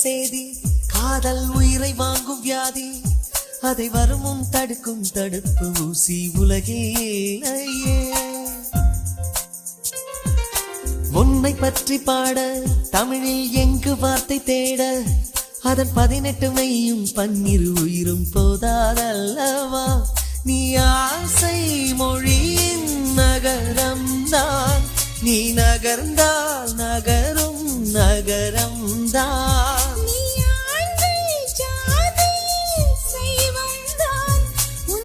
சேதி காதல் உயிரை வாங்கும் வியாதி அதை வருமுன் தடுக்கும் தடுப்பு ஊசி உலகில் இல்லையே உன்னை பற்றி பாட தமிழில் எங்கு வார்த்தை தேட அதன் 18 மையும் 12 உயிரும் போதாதல்லவா நீ ஆசை மொழியின் நகரம் தான் நீ நகர்ந்தால் நகரும் நகரம் தான்